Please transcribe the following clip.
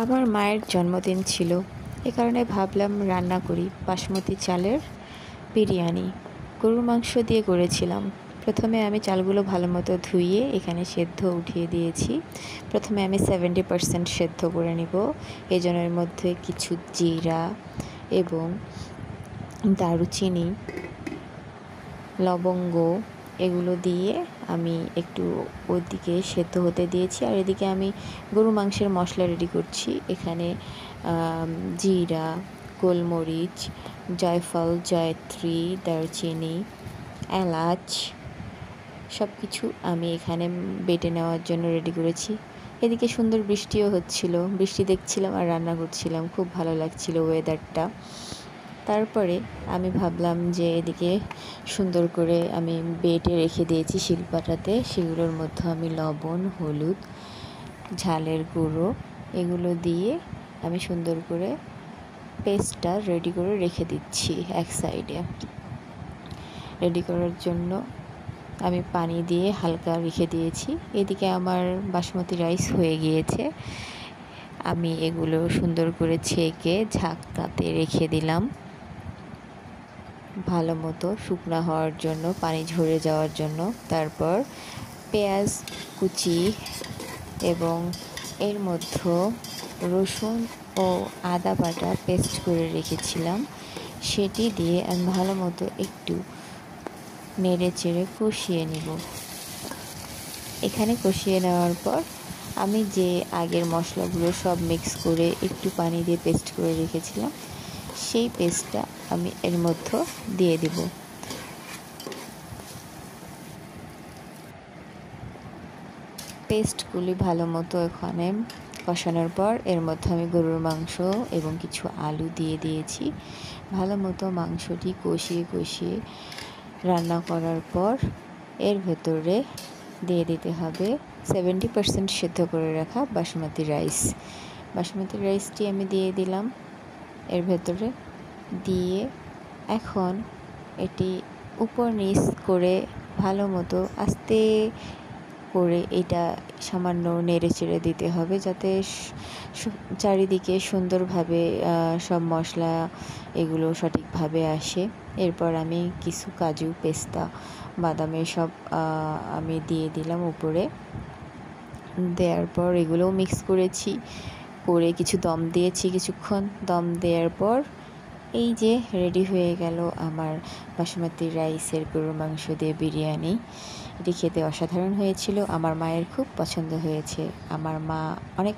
আমার মায়ের জন্মদিন ছিল, এ কারণে ভাবলাম রান্না করি বাসমতি চালের বিরিয়ানি। গরুর মাংস দিয়ে করেছিলাম। প্রথমে আমি চালগুলো ভালো মতো ধুয়ে এখানে সেদ্ধ উঠিয়ে দিয়েছি। প্রথমে আমি 70% সেদ্ধ করে নিব। এজন্য এর মধ্যে কিছু জিরা এবং দারুচিনি, লবঙ্গ এগুলো দিয়ে আমি একটু ওদিকে সেদ্ধ হতে দিয়েছি। আর এদিকে আমি গরু মাংসের মশলা রেডি করছি। এখানে জিরা, গোলমরিচ, জয়ফল, জয়ত্রী, দারচিনি, এলাচ সব কিছু আমি এখানে বেটে নেওয়ার জন্য রেডি করেছি। এদিকে সুন্দর বৃষ্টিও হচ্ছিল, বৃষ্টি দেখছিলাম আর রান্না করছিলাম। খুব ভালো লাগছিল ওয়েদারটা। তারপরে আমি ভাবলাম যে এদিকে সুন্দর করে আমি বেটে রেখে দিয়েছি শিলপাটাতে। সেগুলোর মধ্যে আমি লবণ, হলুদ, ঝালের গুঁড়ো এগুলো দিয়ে আমি সুন্দর করে পেস্টটা রেডি করে রেখে দিচ্ছি এক সাইডে। রেডি করার জন্য আমি পানি দিয়ে হালকা রেখে দিয়েছি। এদিকে আমার বাসমতি রাইস হয়ে গিয়েছে। আমি এগুলো সুন্দর করে ছেঁকে ঝাঁকাতে রেখে দিলাম ভালো মতো শুকনো হওয়ার জন্য, পানি ঝরে যাওয়ার জন্য। তারপর পেঁয়াজ কুচি এবং এর মধ্যে রসুন ও আদা বাটা পেস্ট করে রেখেছিলাম, সেটি দিয়ে আমি ভালো মতো একটু নেড়ে চেড়ে কষিয়ে নিব। এখানে কষিয়ে নেওয়ার পর আমি যে আগের মশলাগুলো সব মিক্স করে একটু পানি দিয়ে পেস্ট করে রেখেছিলাম, সেই পেস্টটা আমি এর মধ্যে দিয়ে দিব। পেস্টগুলি ভালো মতো এখানে কষানোর পর এর মধ্যে আমি গরুর মাংস এবং কিছু আলু দিয়ে দিয়েছি। ভালো মতো মাংসটি কষিয়ে কষিয়ে রান্না করার পর এর ভেতরে দিয়ে দিতে হবে 70% সেদ্ধ করে রাখা বাসমতি রাইস। বাসমতি রাইসটি আমি দিয়ে দিলাম এর ভেতরে দিয়ে এখন এটি উপর নিচ করে ভালো মতো আস্তে করে এটা সামান্য নেড়ে চেড়ে দিতে হবে, যাতে চারিদিকে সুন্দরভাবে সব মশলা এগুলো সঠিকভাবে আসে। এরপর আমি কিছু কাজু, পেস্তা, বাদামের সব আমি দিয়ে দিলাম উপরে। দেওয়ার পর এগুলোও মিক্স করেছি, করে কিছু দম দিয়েছি। কিছুক্ষণ দম দেওয়ার পর এই যে রেডি হয়ে গেল আমার বাসমতি রাইসের গরুর মাংস দিয়ে বিরিয়ানি। এটি খেতে অসাধারণ হয়েছিল। আমার মায়ের খুব পছন্দ হয়েছে। আমার মা অনেক